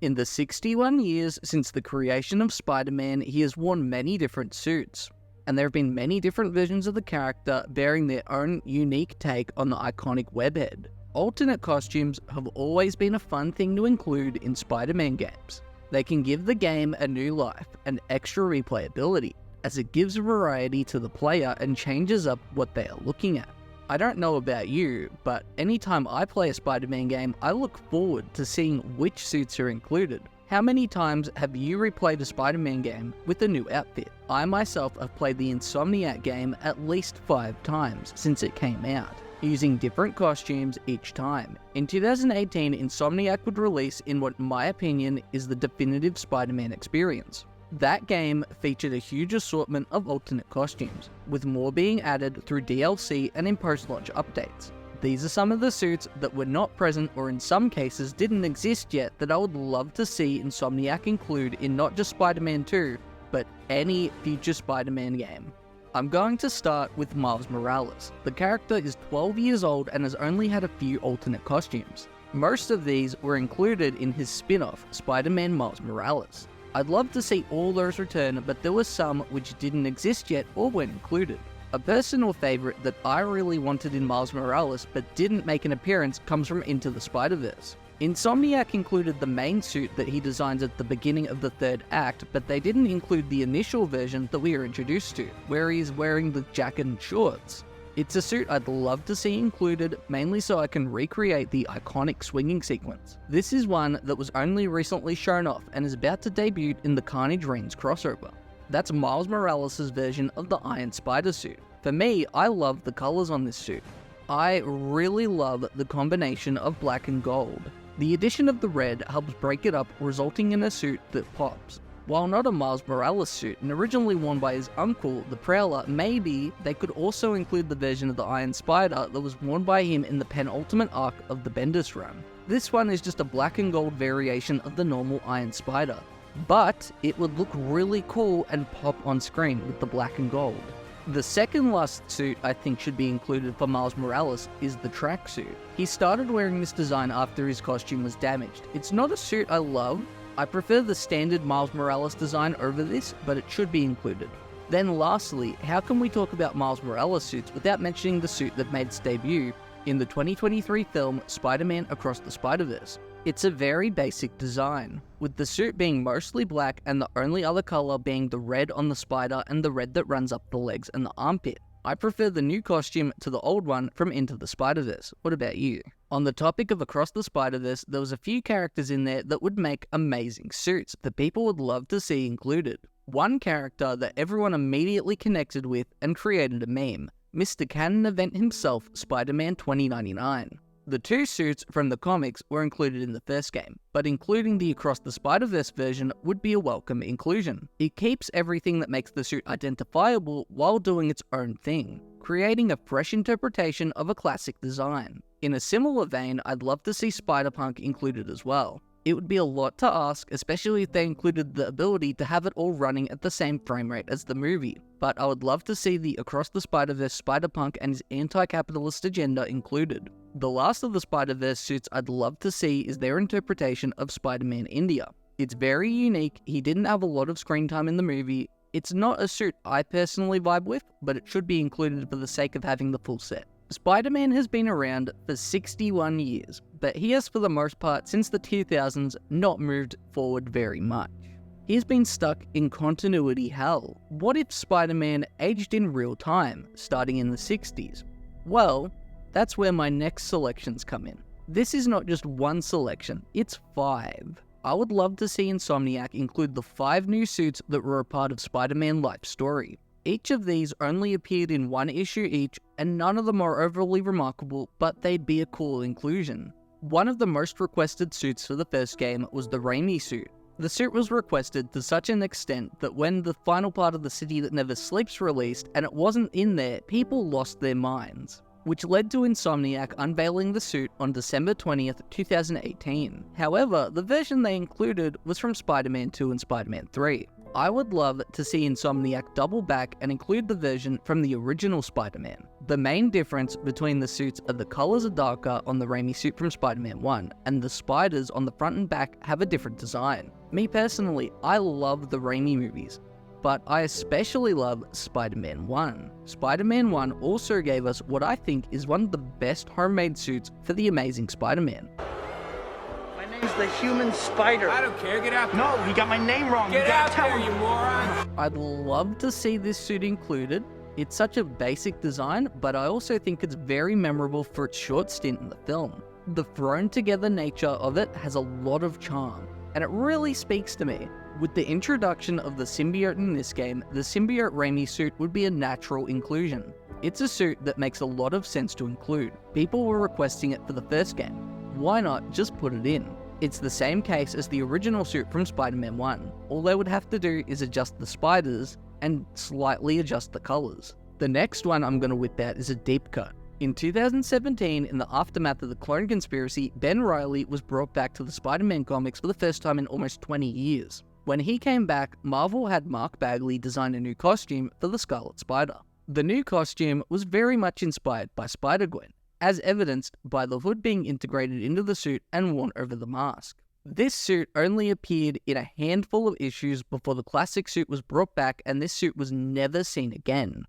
In the 61 years since the creation of Spider-Man, he has worn many different suits, and there have been many different versions of the character bearing their own unique take on the iconic webhead. Alternate costumes have always been a fun thing to include in Spider-Man games. They can give the game a new life and extra replayability, as it gives variety to the player and changes up what they are looking at. I don't know about you, but anytime I play a Spider-Man game, I look forward to seeing which suits are included. How many times have you replayed a Spider-Man game with a new outfit? I myself have played the Insomniac game at least 5 times since it came out, using different costumes each time. In 2018, Insomniac would release in what, in my opinion, is the definitive Spider-Man experience. That game featured a huge assortment of alternate costumes, with more being added through DLC and in post-launch updates. These are some of the suits that were not present or in some cases didn't exist yet that I would love to see Insomniac include in not just Spider-Man 2, but any future Spider-Man game. I'm going to start with Miles Morales. The character is 12 years old and has only had a few alternate costumes. Most of these were included in his spin-off, Spider-Man Miles Morales. I'd love to see all those return, but there were some which didn't exist yet or weren't included. A personal favourite that I really wanted in Miles Morales but didn't make an appearance comes from Into the Spider-Verse. Insomniac included the main suit that he designs at the beginning of the 3rd act, but they didn't include the initial version that we are introduced to, where he's wearing the jacket and shorts. It's a suit I'd love to see included, mainly so I can recreate the iconic swinging sequence. This is one that was only recently shown off and is about to debut in the Carnage Reigns crossover. That's Miles Morales' version of the Iron Spider suit. For me, I love the colours on this suit. I really love the combination of black and gold. The addition of the red helps break it up, resulting in a suit that pops. While not a Miles Morales suit and originally worn by his uncle, the Prowler, maybe they could also include the version of the Iron Spider that was worn by him in the penultimate arc of the Bendis run. This one is just a black and gold variation of the normal Iron Spider, but it would look really cool and pop on screen with the black and gold. The second last suit I think should be included for Miles Morales is the tracksuit. He started wearing this design after his costume was damaged. It's not a suit I love. I prefer the standard Miles Morales design over this, but it should be included. Then lastly, how can we talk about Miles Morales suits without mentioning the suit that made its debut in the 2023 film Spider-Man Across the Spider-Verse? It's a very basic design, with the suit being mostly black and the only other colour being the red on the spider and the red that runs up the legs and the armpit. I prefer the new costume to the old one from Into the Spider-Verse. What about you? On the topic of Across the Spider-Verse, there was a few characters in there that would make amazing suits that people would love to see included. One character that everyone immediately connected with and created a meme, Mr. Canon Event himself, Spider-Man 2099. The 2 suits from the comics were included in the first game, but including the Across the Spider-Verse version would be a welcome inclusion. It keeps everything that makes the suit identifiable while doing its own thing, creating a fresh interpretation of a classic design. In a similar vein, I'd love to see Spider-Punk included as well. It would be a lot to ask, especially if they included the ability to have it all running at the same frame rate as the movie, but I would love to see the Across the Spider-Verse Spider-Punk and his anti-capitalist agenda included. The last of the Spider-Verse suits I'd love to see is their interpretation of Spider-Man India. It's very unique, he didn't have a lot of screen time in the movie. It's not a suit I personally vibe with, but it should be included for the sake of having the full set. Spider-Man has been around for 61 years, but he has for the most part since the 2000s not moved forward very much. He's been stuck in continuity hell. What if Spider-Man aged in real time, starting in the 60s? Well, that's where my next selections come in. This is not just one selection, it's 5. I would love to see Insomniac include the 5 new suits that were a part of Spider-Man life story. Each of these only appeared in 1 issue each, and none of them are overly remarkable, but they'd be a cool inclusion. One of the most requested suits for the first game was the Raimi suit. The suit was requested to such an extent that when the final part of The City That Never Sleeps released and it wasn't in there, people lost their minds, which led to Insomniac unveiling the suit on December 20th, 2018. However, the version they included was from Spider-Man 2 and Spider-Man 3. I would love to see Insomniac double back and include the version from the original Spider-Man. The main difference between the suits are the colors are darker on the Raimi suit from Spider-Man 1, and the spiders on the front and back have a different design. Me personally, I love the Raimi movies, but I especially love Spider-Man 1. Spider-Man 1 also gave us what I think is one of the best homemade suits for the Amazing Spider-Man. He's the human spider. I don't care, get out there. No, he got my name wrong. Get you out gotta tell there, him. you moron. I'd love to see this suit included. It's such a basic design, but I also think it's very memorable for its short stint in the film. The thrown together nature of it has a lot of charm, and it really speaks to me. With the introduction of the symbiote in this game, the symbiote Raimi suit would be a natural inclusion. It's a suit that makes a lot of sense to include. People were requesting it for the first game. Why not just put it in? It's the same case as the original suit from Spider-Man 1. All they would have to do is adjust the spiders and slightly adjust the colors. The next one I'm going to whip out is a deep cut. In 2017, in the aftermath of the Clone Conspiracy, Ben Reilly was brought back to the Spider-Man comics for the first time in almost 20 years. When he came back, Marvel had Mark Bagley design a new costume for the Scarlet Spider. The new costume was very much inspired by Spider-Gwen, as evidenced by the hood being integrated into the suit and worn over the mask. This suit only appeared in a handful of issues before the classic suit was brought back, and this suit was never seen again.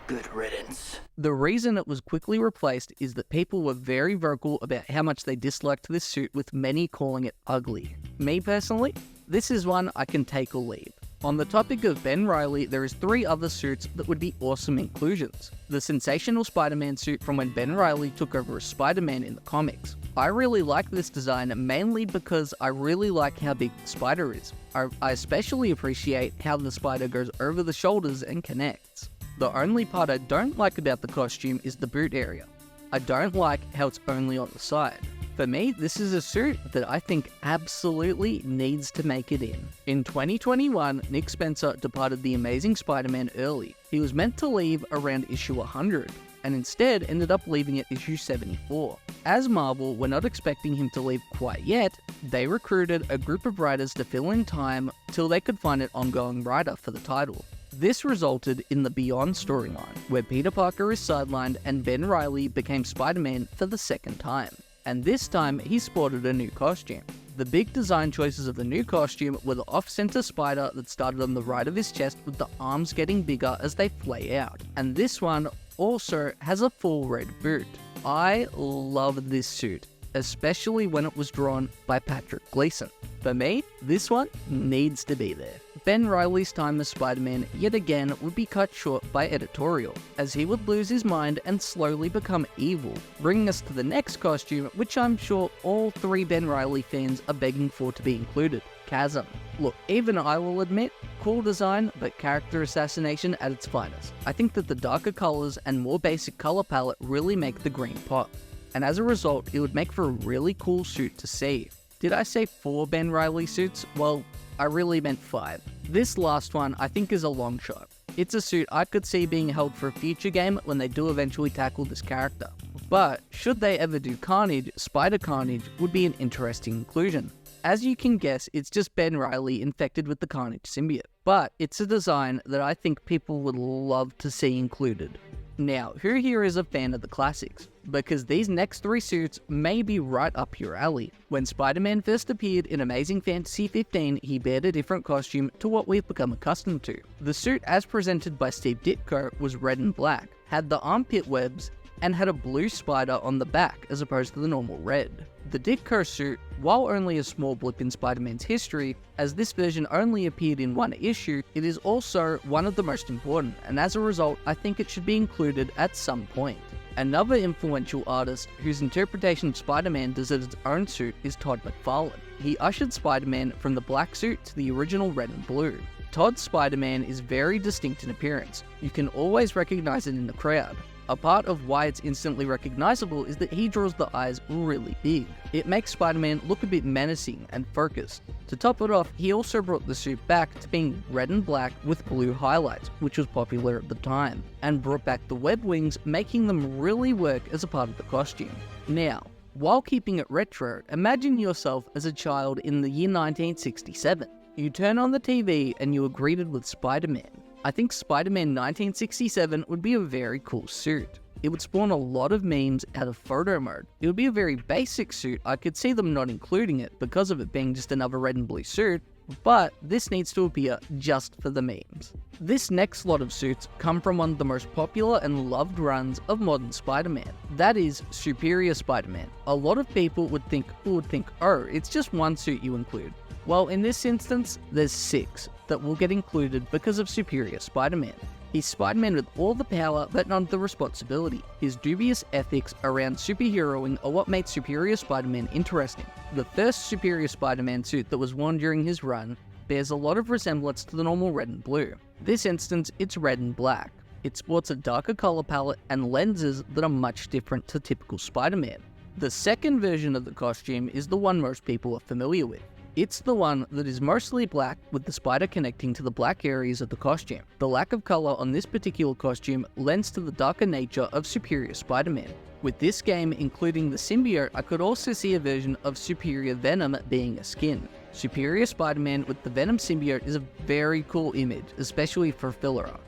Good riddance. The reason it was quickly replaced is that people were very vocal about how much they disliked this suit, with many calling it ugly. Me personally, this is one I can take or leave. On the topic of Ben Reilly, there is 3 other suits that would be awesome inclusions. The sensational Spider-Man suit from when Ben Reilly took over as Spider-Man in the comics. I really like this design mainly because I really like how big the spider is. I especially appreciate how the spider goes over the shoulders and connects. The only part I don't like about the costume is the boot area. I don't like how it's only on the side. For me, this is a suit that I think absolutely needs to make it in. In 2021, Nick Spencer departed The Amazing Spider-Man early. He was meant to leave around issue 100, and instead ended up leaving at issue 74. As Marvel were not expecting him to leave quite yet, they recruited a group of writers to fill in time till they could find an ongoing writer for the title. This resulted in the Beyond storyline, where Peter Parker is sidelined and Ben Reilly became Spider-Man for the second time. And this time, he sported a new costume. The big design choices of the new costume were the off-center spider that started on the right of his chest with the arms getting bigger as they flay out. And this one also has a full red boot. I love this suit, especially when it was drawn by Patrick Gleason. For me, this one needs to be there. Ben Reilly's time as Spider-Man yet again would be cut short by editorial, as he would lose his mind and slowly become evil, bringing us to the next costume, which I'm sure all 3 Ben Reilly fans are begging for to be included: Chasm. Look, even I will admit, cool design, but character assassination at its finest. I think that the darker colors and more basic color palette really make the green pop, and as a result, it would make for a really cool suit to see. Did I say 4 Ben Reilly suits? Well, I really meant 5. This last one I think is a long shot. It's a suit I could see being held for a future game when they do eventually tackle this character. But should they ever do Carnage, Spider Carnage would be an interesting inclusion. As you can guess, it's just Ben Reilly infected with the Carnage symbiote. But it's a design that I think people would love to see included. Now, who here is a fan of the classics? Because these next 3 suits may be right up your alley. When Spider-Man first appeared in Amazing Fantasy 15, he bared a different costume to what we've become accustomed to. The suit as presented by Steve Ditko was red and black, had the armpit webs, and had a blue spider on the back as opposed to the normal red. The Ditko suit, while only a small blip in Spider-Man's history, as this version only appeared in 1 issue, it is also one of the most important, and as a result, I think it should be included at some point. Another influential artist whose interpretation of Spider-Man deserves its own suit is Todd McFarlane. He ushered Spider-Man from the black suit to the original red and blue. Todd's Spider-Man is very distinct in appearance. You can always recognize it in the crowd. A part of why it's instantly recognizable is that he draws the eyes really big. It makes Spider-Man look a bit menacing and focused. To top it off, he also brought the suit back to being red and black with blue highlights, which was popular at the time, and brought back the web wings, making them really work as a part of the costume. Now, while keeping it retro, imagine yourself as a child in the year 1967. You turn on the TV and you are greeted with Spider-Man. I think Spider-Man 1967 would be a very cool suit. It would spawn a lot of memes out of photo mode. It would be a very basic suit. I could see them not including it because of it being just another red and blue suit, but this needs to appear just for the memes. This next lot of suits come from one of the most popular and loved runs of modern Spider-Man. That is Superior Spider-Man. A lot of people would think, oh, it's just one suit you include. Well, in this instance, there's 6 that will get included because of Superior Spider-Man. He's Spider-Man with all the power but none of the responsibility. His dubious ethics around superheroing are what made Superior Spider-Man interesting. The first Superior Spider-Man suit that was worn during his run bears a lot of resemblance to the normal red and blue. This instance, it's red and black. It sports a darker color palette and lenses that are much different to typical Spider-Man. The second version of the costume is the one most people are familiar with. It's the one that is mostly black with the spider connecting to the black areas of the costume. The lack of color on this particular costume lends to the darker nature of Superior Spider-Man. With this game including the symbiote, I could also see a version of Superior Venom being a skin. Superior Spider-Man with the Venom symbiote is a very cool image, especially for filler art.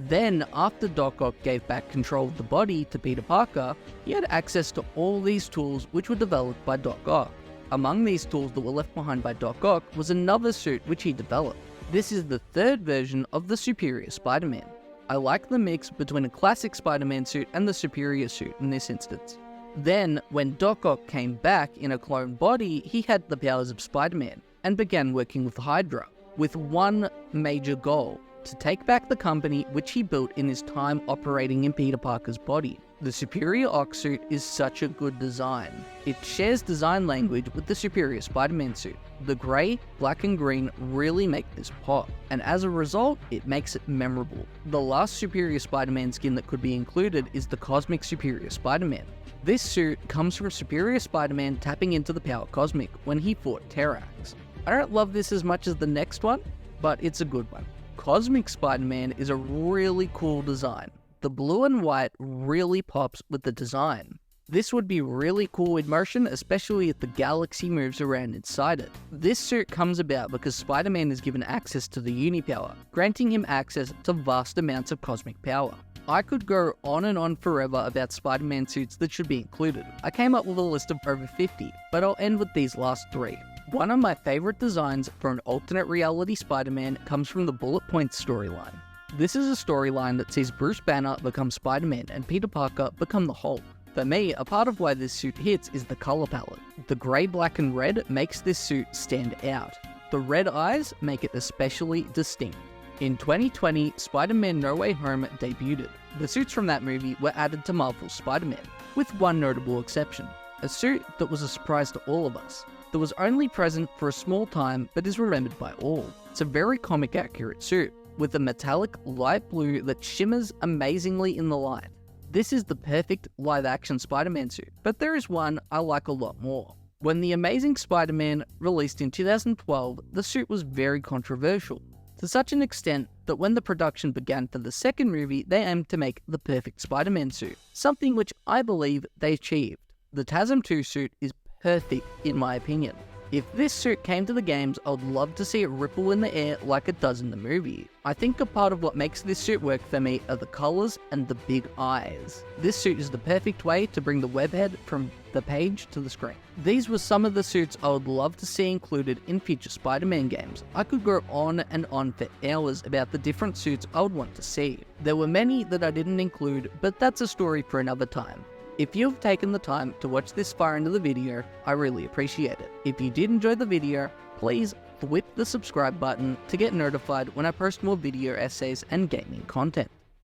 Then, after Doc Ock gave back control of the body to Peter Parker, he had access to all these tools which were developed by Doc Ock. Among these tools that were left behind by Doc Ock was another suit which he developed. This is the third version of the Superior Spider-Man. I like the mix between a classic Spider-Man suit and the Superior suit in this instance. Then, when Doc Ock came back in a clone body, he had the powers of Spider-Man and began working with Hydra, with one major goal: to take back the company which he built in his time operating in Peter Parker's body. The Superior Ock suit is such a good design. It shares design language with the Superior Spider-Man suit. The grey, black and green really make this pop, and as a result, it makes it memorable. The last Superior Spider-Man skin that could be included is the Cosmic Superior Spider-Man. This suit comes from Superior Spider-Man tapping into the power Cosmic when he fought Terrax. I don't love this as much as the next one, but it's a good one. Cosmic Spider-Man is a really cool design. The blue and white really pops with the design. This would be really cool in motion, especially if the galaxy moves around inside it. This suit comes about because Spider-Man is given access to the Unipower, granting him access to vast amounts of cosmic power. I could go on and on forever about Spider-Man suits that should be included. I came up with a list of over 50, but I'll end with these last 3. One of my favorite designs for an alternate reality Spider-Man comes from the Bullet Points storyline. This is a storyline that sees Bruce Banner become Spider-Man and Peter Parker become the Hulk. For me, a part of why this suit hits is the color palette. The grey, black and red makes this suit stand out. The red eyes make it especially distinct. In 2020, Spider-Man No Way Home debuted. The suits from that movie were added to Marvel's Spider-Man, with one notable exception. A suit that was a surprise to all of us, that was only present for a small time but is remembered by all. It's a very comic accurate suit, with a metallic light blue that shimmers amazingly in the light. This is the perfect live-action Spider-Man suit, but there is one I like a lot more. When The Amazing Spider-Man released in 2012, the suit was very controversial, to such an extent that when the production began for the second movie, they aimed to make the perfect Spider-Man suit, something which I believe they achieved. The TASM 2 suit is perfect in my opinion. If this suit came to the games, I would love to see it ripple in the air like it does in the movie. I think a part of what makes this suit work for me are the colours and the big eyes. This suit is the perfect way to bring the webhead from the page to the screen. These were some of the suits I would love to see included in future Spider-Man games. I could go on and on for hours about the different suits I would want to see. There were many that I didn't include, but that's a story for another time. If you've taken the time to watch this far into the video, I really appreciate it. If you did enjoy the video, please whip the subscribe button to get notified when I post more video essays and gaming content.